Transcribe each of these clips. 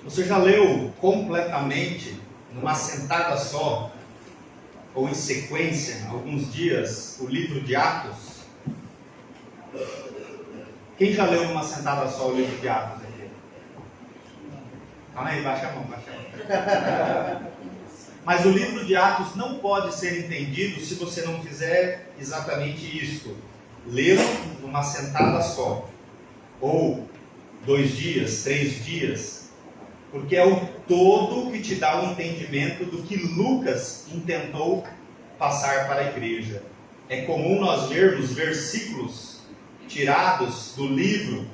Você já leu completamente, numa sentada só, ou em sequência, alguns dias, o livro de Atos? Quem já leu numa sentada só o livro de Atos aqui? Calma aí, baixa a mão, baixa a mão. Mas o livro de Atos não pode ser entendido se você não fizer exatamente isso. Lê-lo numa sentada só. Ou 2 dias, 3 dias. Porque é o todo que te dá o entendimento do que Lucas intentou passar para a igreja. É comum nós vermos versículos tirados do livro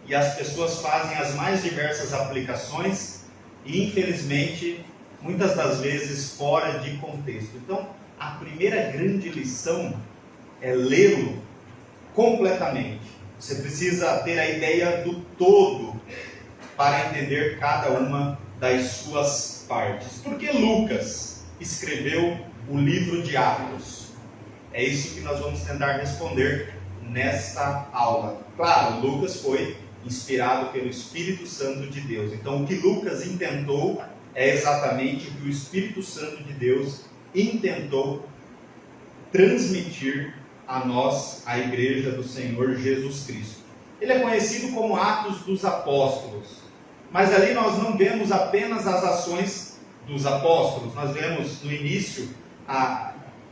e as pessoas fazem as mais diversas aplicações e, infelizmente, muitas das vezes fora de contexto. Então, a primeira grande lição é lê-lo completamente. Você precisa ter a ideia do todo para entender cada uma das suas partes. Por que Lucas escreveu o livro de Atos? É isso que nós vamos tentar responder nesta aula. Claro, Lucas foi inspirado pelo Espírito Santo de Deus. Então, o que Lucas intentou é exatamente o que o Espírito Santo de Deus intentou transmitir a nós, a Igreja do Senhor Jesus Cristo. Ele é conhecido como Atos dos Apóstolos, mas ali nós não vemos apenas as ações dos apóstolos, nós vemos no início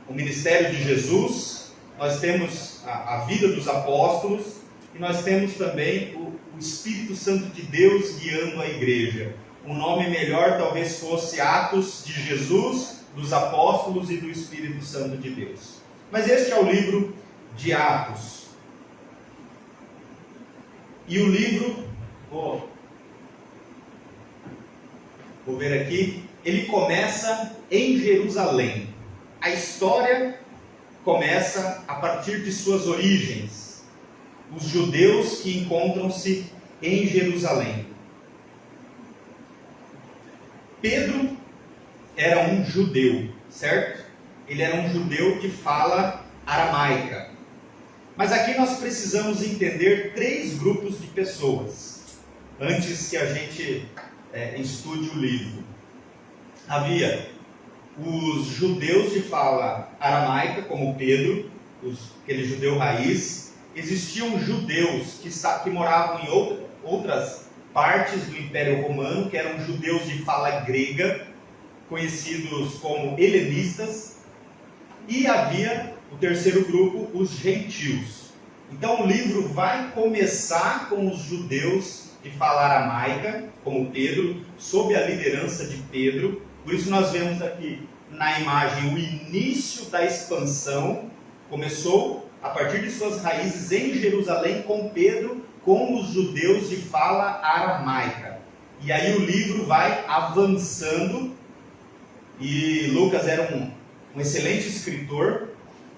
o ministério de Jesus, nós temos a vida dos apóstolos e nós temos também o Espírito Santo de Deus guiando a igreja. Um nome melhor talvez fosse Atos de Jesus, dos apóstolos e do Espírito Santo de Deus. Mas este é o livro de Atos. E o livro, vou ver aqui, ele começa em Jerusalém. A história começa a partir de suas origens. Os judeus que encontram-se em Jerusalém. Pedro era um judeu, certo? Ele era um judeu de fala aramaica. Mas aqui nós precisamos entender 3 grupos de pessoas, antes que a gente estude o livro. Havia os judeus de fala aramaica, como Pedro, aquele judeu raiz. Existiam judeus que moravam em outras partes do Império Romano, que eram judeus de fala grega, conhecidos como helenistas. E havia o terceiro grupo, os gentios. Então o livro vai começar com os judeus de fala aramaica, como Pedro, sob a liderança de Pedro. Por isso nós vemos aqui na imagem o início da expansão. Começou a partir de suas raízes em Jerusalém com Pedro, com os judeus de fala aramaica. E aí o livro vai avançando, e Lucas era um excelente escritor,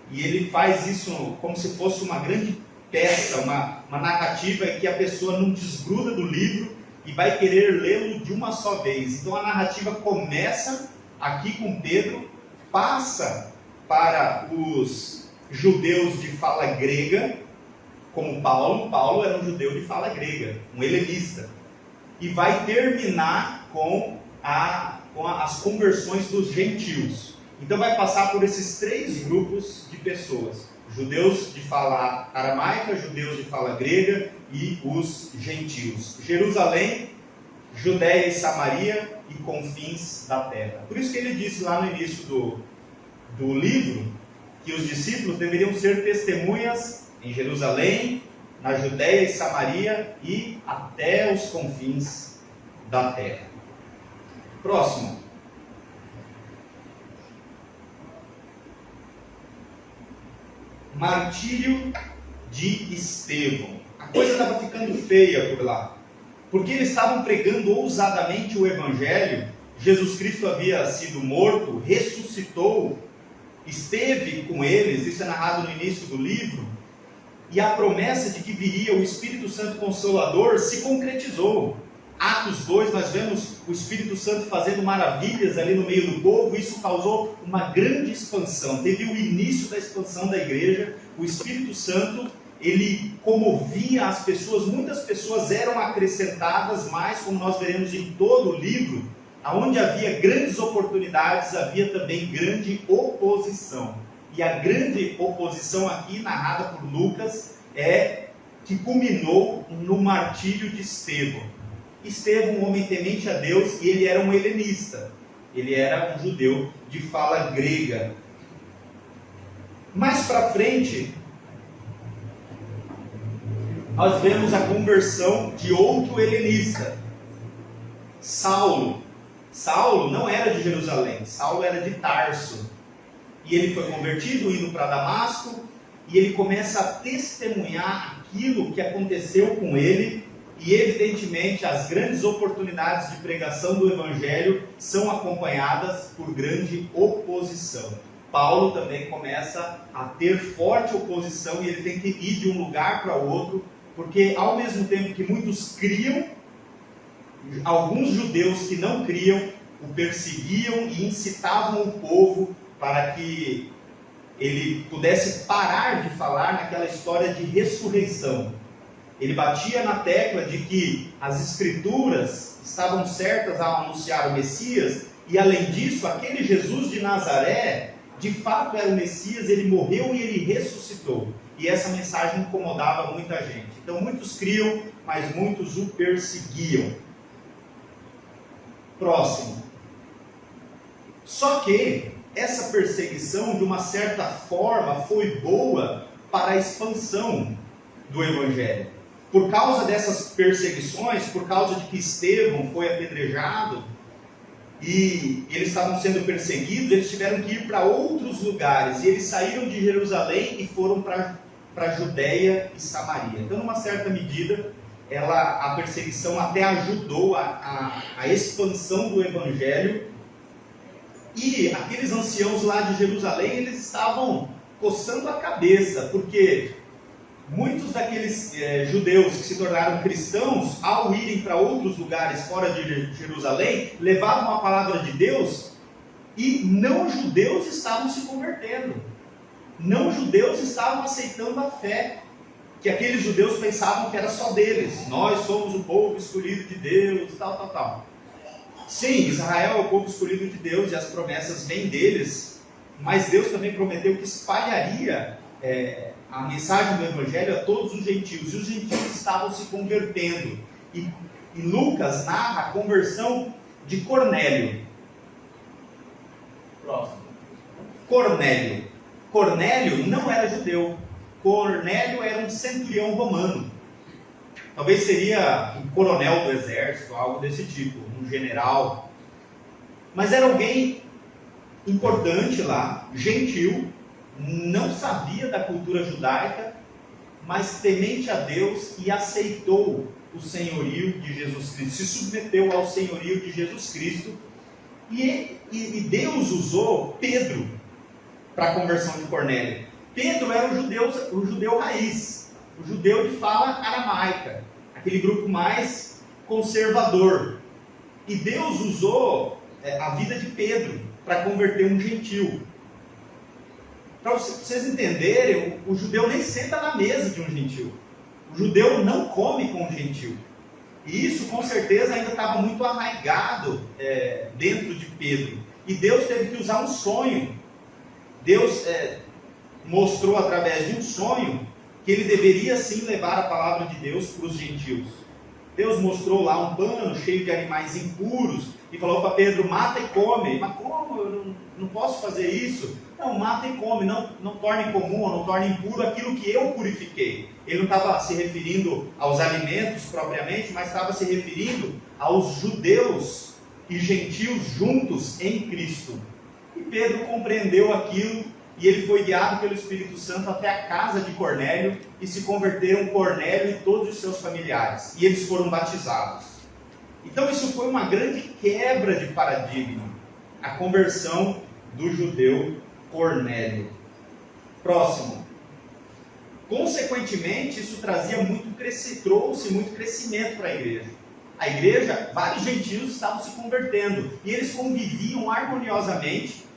e ele faz isso como se fosse uma grande peça, uma narrativa em que a pessoa não desgruda do livro e vai querer lê-lo de uma só vez. Então a narrativa começa aqui com Pedro, passa para os judeus de fala grega, como Paulo. Paulo era um judeu de fala grega, um helenista, e vai terminar com as conversões dos gentios. Então vai passar por esses 3 grupos de pessoas: judeus de fala aramaica, judeus de fala grega e os gentios. Jerusalém, Judéia e Samaria e confins da terra. Por isso que ele disse lá no início do livro que os discípulos deveriam ser testemunhas em Jerusalém, na Judéia e Samaria e até os confins da terra. Próximo. Martírio de Estevão. A coisa estava ficando feia por lá, porque eles estavam pregando ousadamente o Evangelho. Jesus Cristo havia sido morto, ressuscitou, esteve com eles, isso é narrado no início do livro, e a promessa de que viria o Espírito Santo Consolador se concretizou. Atos 2, nós vemos o Espírito Santo fazendo maravilhas ali no meio do povo. Isso causou uma grande expansão. Teve o início da expansão da igreja. O Espírito Santo ele comovia as pessoas, muitas pessoas eram acrescentadas, mas como nós veremos em todo o livro, onde havia grandes oportunidades, havia também grande oposição. E a grande oposição aqui, narrada por Lucas, é que culminou no martírio de Estevão. Estevão, um homem temente a Deus, e ele era um helenista. Ele era um judeu de fala grega. Mais para frente, nós vemos a conversão de outro helenista, Saulo. Saulo não era de Jerusalém, Saulo era de Tarso. E ele foi convertido, indo para Damasco, e ele começa a testemunhar aquilo que aconteceu com ele, e evidentemente as grandes oportunidades de pregação do Evangelho são acompanhadas por grande oposição. Paulo também começa a ter forte oposição, e ele tem que ir de um lugar para o outro, porque ao mesmo tempo que muitos criam, alguns judeus que não criam o perseguiam e incitavam o povo para que ele pudesse parar de falar naquela história de ressurreição. Ele batia na tecla de que as escrituras estavam certas ao anunciar o Messias, e além disso, aquele Jesus de Nazaré, de fato era o Messias, ele morreu e ele ressuscitou. E essa mensagem incomodava muita gente. Então muitos criam, mas muitos o perseguiam. Próximo. Só que essa perseguição, de uma certa forma, foi boa para a expansão do Evangelho. Por causa dessas perseguições, por causa de que Estevão foi apedrejado e eles estavam sendo perseguidos, eles tiveram que ir para outros lugares. E eles saíram de Jerusalém e foram para Judeia e Samaria. Então, numa certa medida, a perseguição até ajudou a expansão do Evangelho. E aqueles anciãos lá de Jerusalém, eles estavam coçando a cabeça, porque muitos daqueles judeus que se tornaram cristãos, ao irem para outros lugares fora de Jerusalém, levavam a palavra de Deus, e não-judeus estavam se convertendo. Não-judeus estavam aceitando a fé, que aqueles judeus pensavam que era só deles. Nós somos o povo escolhido de Deus, tal. Sim, Israel é o povo escolhido de Deus e as promessas vêm deles, mas Deus também prometeu que espalharia a mensagem do Evangelho a todos os gentios, e os gentios estavam se convertendo. E Lucas narra a conversão de Cornélio. Próximo. Cornélio não era judeu. Cornélio era um centurião romano. Talvez seria um coronel do exército, algo desse tipo, um general. Mas era alguém importante lá, gentil, não sabia da cultura judaica, mas temente a Deus, e aceitou o senhorio de Jesus Cristo, se submeteu ao senhorio de Jesus Cristo, e Deus usou Pedro para a conversão de Cornélio. Pedro era o judeu raiz, o judeu de fala aramaica, aquele grupo mais conservador. E Deus usou a vida de Pedro para converter um gentil. Para vocês entenderem, o judeu nem senta na mesa de um gentil. O judeu não come com um gentil. E isso, com certeza, ainda estava muito arraigado dentro de Pedro. E Deus teve que usar um sonho. Deus mostrou através de um sonho que ele deveria sim levar a palavra de Deus para os gentios. Deus mostrou lá um pano cheio de animais impuros e falou para Pedro: mata e come. Mas como? Eu não posso fazer isso. Não, mata e come, não torne comum ou não torne impuro aquilo que eu purifiquei. Ele não estava se referindo aos alimentos propriamente, mas estava se referindo aos judeus e gentios juntos em Cristo. E Pedro compreendeu aquilo, e ele foi guiado pelo Espírito Santo até a casa de Cornélio, e se converteram Cornélio e todos os seus familiares, e eles foram batizados. Então isso foi uma grande quebra de paradigma, a conversão do judeu Cornélio. Próximo. Consequentemente, isso trazia trouxe muito crescimento para a igreja. A igreja, vários gentios estavam se convertendo, e eles conviviam harmoniosamente.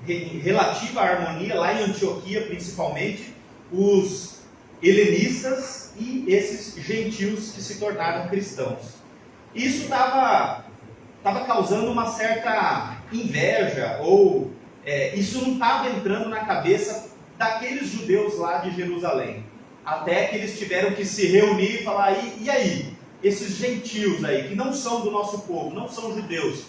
Relativa à harmonia, lá em Antioquia principalmente, os helenistas e esses gentios que se tornaram cristãos. Isso estava causando uma certa inveja, ou isso não estava entrando na cabeça daqueles judeus lá de Jerusalém. Até que eles tiveram que se reunir e falar, e aí? Esses gentios aí, que não são do nosso povo, não são judeus,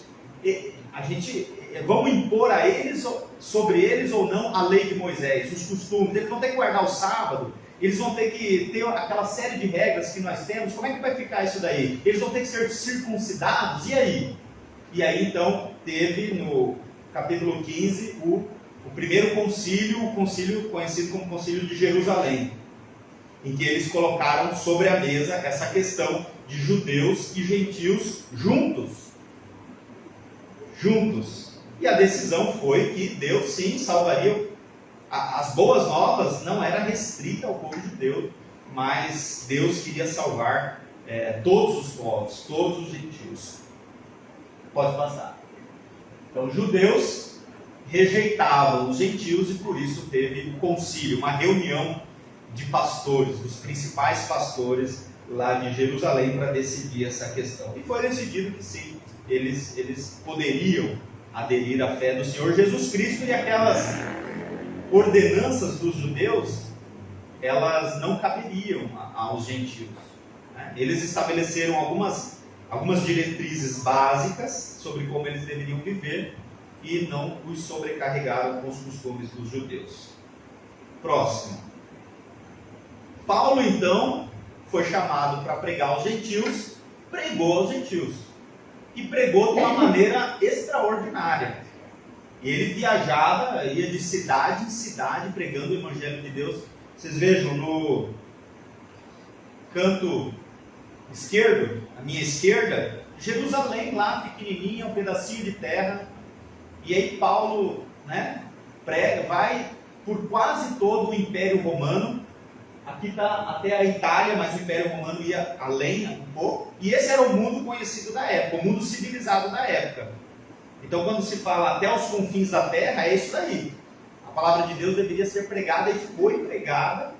vamos impor a eles, sobre eles ou não, a lei de Moisés, os costumes, eles vão ter que guardar o sábado, eles vão ter que ter aquela série de regras que nós temos, como é que vai ficar isso daí? Eles vão ter que ser circuncidados, e aí? E aí então teve no capítulo 15 o primeiro concílio, o concílio conhecido como Concílio de Jerusalém, em que eles colocaram sobre a mesa essa questão de judeus e gentios juntos. E a decisão foi que Deus sim salvaria. As boas novas não era restrita ao povo judeu, mas Deus queria salvar todos os povos, todos os gentios. Pode passar. Então, judeus rejeitavam os gentios e por isso teve um concílio, uma reunião de pastores, dos principais pastores lá de Jerusalém para decidir essa questão. E foi decidido que sim, eles poderiam aderir à fé do Senhor Jesus Cristo, e aquelas ordenanças dos judeus, elas não caberiam aos gentios. Eles estabeleceram algumas diretrizes básicas sobre como eles deveriam viver e não os sobrecarregaram com os costumes dos judeus. Próximo. Paulo, então, foi chamado para pregar aos gentios, pregou aos gentios. E pregou de uma maneira extraordinária. Ele viajava, ia de cidade em cidade pregando o Evangelho de Deus. Vocês vejam no canto esquerdo, à minha esquerda, Jerusalém lá, pequenininha, um pedacinho de terra. E aí Paulo, prega, vai por quase todo o Império Romano. Aqui está até a Itália, mas o Império Romano ia além um pouco. E esse era o mundo conhecido da época, o mundo civilizado da época. Então, quando se fala até os confins da terra, é isso daí. A palavra de Deus deveria ser pregada e foi pregada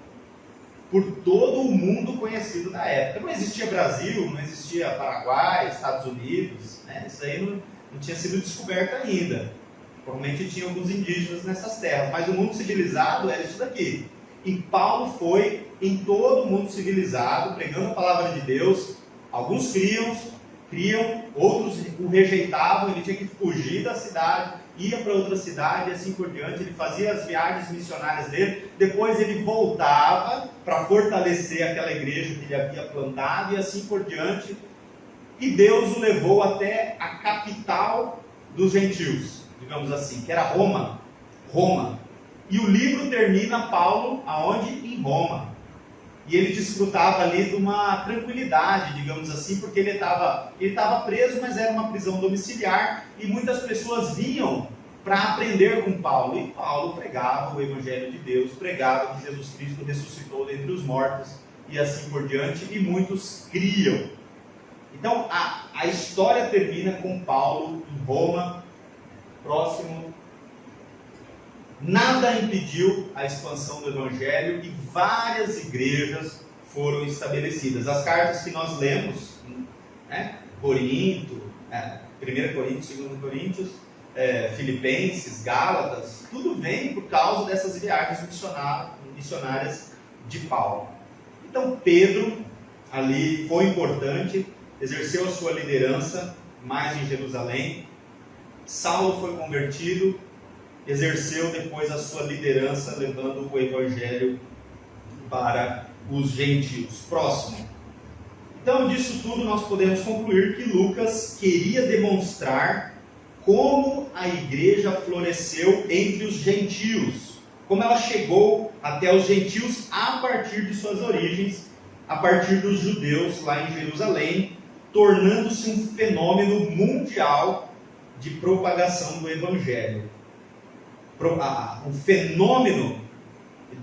por todo o mundo conhecido da época. Não existia Brasil, não existia Paraguai, Estados Unidos, isso aí não tinha sido descoberto ainda. Provavelmente tinha alguns indígenas nessas terras, mas o mundo civilizado era isso daqui. E Paulo foi em todo o mundo civilizado, pregando a palavra de Deus. Alguns criam, outros o rejeitavam, ele tinha que fugir da cidade, ia para outra cidade e assim por diante. Ele fazia as viagens missionárias dele, depois ele voltava para fortalecer aquela igreja que ele havia plantado e assim por diante. E Deus o levou até a capital dos gentios, digamos assim, que era Roma. E o livro termina, Paulo, aonde? Em Roma. E ele desfrutava ali de uma tranquilidade, digamos assim, porque ele estava preso, mas era uma prisão domiciliar, e muitas pessoas vinham para aprender com Paulo. E Paulo pregava o Evangelho de Deus, pregava que Jesus Cristo ressuscitou dentre os mortos, e assim por diante, e muitos criam. Então, a história termina com Paulo em Roma. Próximo. Nada impediu a expansão do Evangelho e várias igrejas foram estabelecidas. As cartas que nós lemos, Corinto, 1 Coríntios, 2 Coríntios, Filipenses, Gálatas, tudo vem por causa dessas viagens missionárias de Paulo. Então Pedro ali foi importante, exerceu a sua liderança mais em Jerusalém. Saulo foi convertido, exerceu depois a sua liderança, levando o Evangelho para os gentios. Próximo. Então, disso tudo, nós podemos concluir que Lucas queria demonstrar como a igreja floresceu entre os gentios, como ela chegou até os gentios a partir de suas origens, a partir dos judeus lá em Jerusalém, tornando-se um fenômeno mundial de propagação do Evangelho. Um fenômeno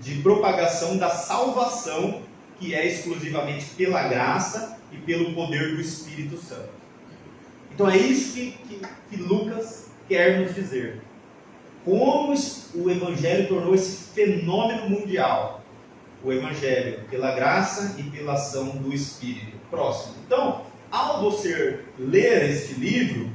de propagação da salvação, que é exclusivamente pela graça e pelo poder do Espírito Santo. Então é isso que Lucas quer nos dizer. Como o Evangelho tornou esse fenômeno mundial. o Evangelho, pela graça e pela ação do Espírito. Próximo. Então, ao você ler este livro,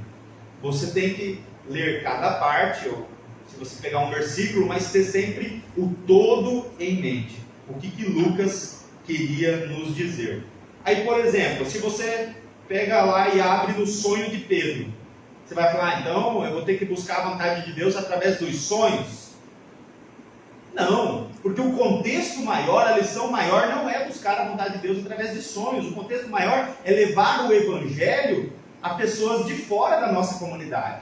você tem que ler cada parte, ou se você pegar um versículo, mas ter sempre o todo em mente. O que Lucas queria nos dizer. Aí, por exemplo, se você pega lá e abre no sonho de Pedro, você vai falar, então eu vou ter que buscar a vontade de Deus através dos sonhos? Não, porque o contexto maior, a lição maior não é buscar a vontade de Deus através de sonhos. O contexto maior é levar o Evangelho a pessoas de fora da nossa comunidade.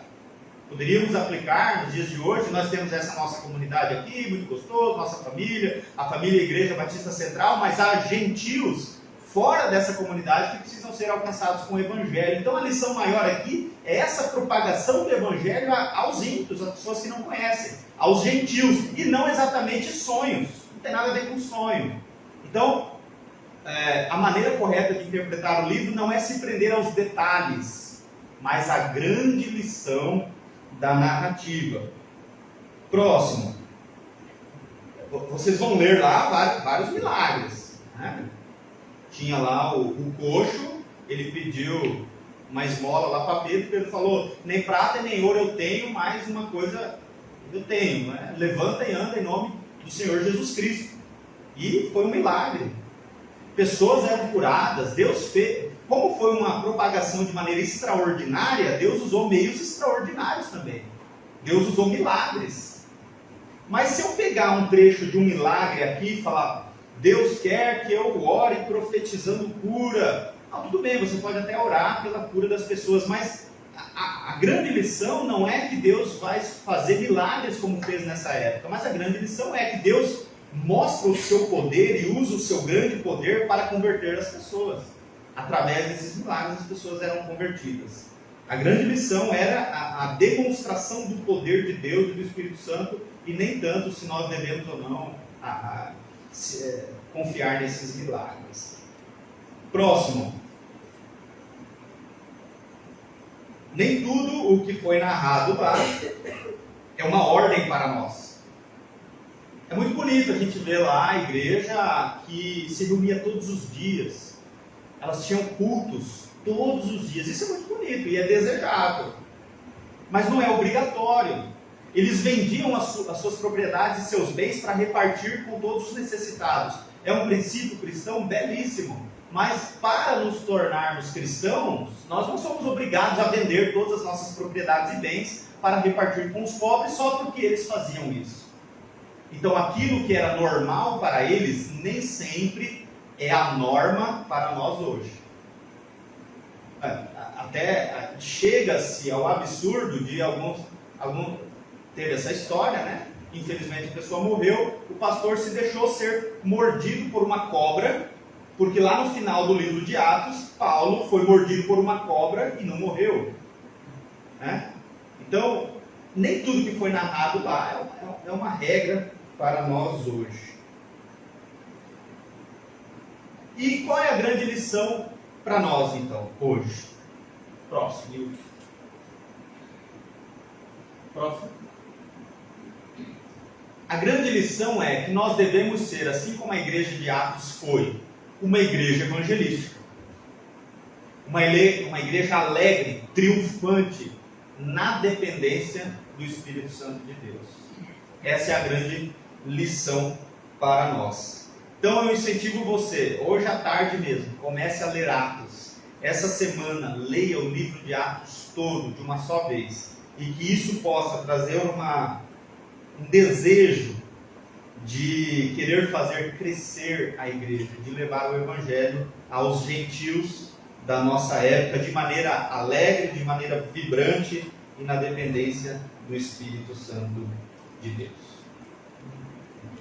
Poderíamos aplicar nos dias de hoje, nós temos essa nossa comunidade aqui, muito gostoso, nossa família, a família Igreja Batista Central, mas há gentios fora dessa comunidade que precisam ser alcançados com o Evangelho. Então a lição maior aqui é essa propagação do Evangelho aos ímpios, às pessoas que não conhecem, aos gentios, e não exatamente sonhos, não tem nada a ver com sonho. Então, a maneira correta de interpretar o livro não é se prender aos detalhes, mas a grande lição da narrativa. Próximo. Vocês vão ler lá vários milagres, né? Tinha lá o coxo, ele pediu uma esmola lá para Pedro, Pedro falou, nem prata nem ouro eu tenho, mas uma coisa eu tenho, né? Levanta e anda em nome do Senhor Jesus Cristo. E foi um milagre. Pessoas eram curadas, Deus fez. Como foi uma propagação de maneira extraordinária, Deus usou meios extraordinários também. Deus usou milagres. Mas se eu pegar um trecho de um milagre aqui e falar, Deus quer que eu ore profetizando cura. Não, tudo bem, você pode até orar pela cura das pessoas, mas a grande lição não é que Deus vai fazer milagres como fez nessa época, mas a grande lição é que Deus mostra o seu poder e usa o seu grande poder para converter as pessoas. Através desses milagres as pessoas eram convertidas. A grande lição era a demonstração do poder de Deus e do Espírito Santo, e nem tanto se nós devemos ou não confiar nesses milagres. Próximo. Nem tudo o que foi narrado lá é uma ordem para nós. É muito bonito a gente ver lá a igreja que se reunia todos os dias. Elas tinham cultos todos os dias. Isso é muito bonito e é desejável. Mas não é obrigatório. Eles vendiam as suas propriedades e seus bens para repartir com todos os necessitados. É um princípio cristão belíssimo. Mas para nos tornarmos cristãos, nós não somos obrigados a vender todas as nossas propriedades e bens para repartir com os pobres só porque eles faziam isso. Então aquilo que era normal para eles, nem sempre é a norma para nós hoje. Até chega-se ao absurdo de algum teve essa história, né? Infelizmente a pessoa morreu, o pastor se deixou ser mordido por uma cobra, porque lá no final do livro de Atos, Paulo foi mordido por uma cobra e não morreu, né? Então, nem tudo que foi narrado lá é uma regra para nós hoje. E qual é a grande lição para nós, então, hoje? Próximo. A grande lição é que nós devemos ser, assim como a igreja de Atos foi, uma igreja evangelística. Uma igreja alegre, triunfante, na dependência do Espírito Santo de Deus. Essa é a grande lição para nós. Então eu incentivo você, hoje à tarde mesmo, comece a ler Atos. Essa semana, leia o livro de Atos todo, de uma só vez. E que isso possa trazer um desejo de querer fazer crescer a igreja, de levar o Evangelho aos gentios da nossa época, de maneira alegre, de maneira vibrante e na dependência do Espírito Santo de Deus.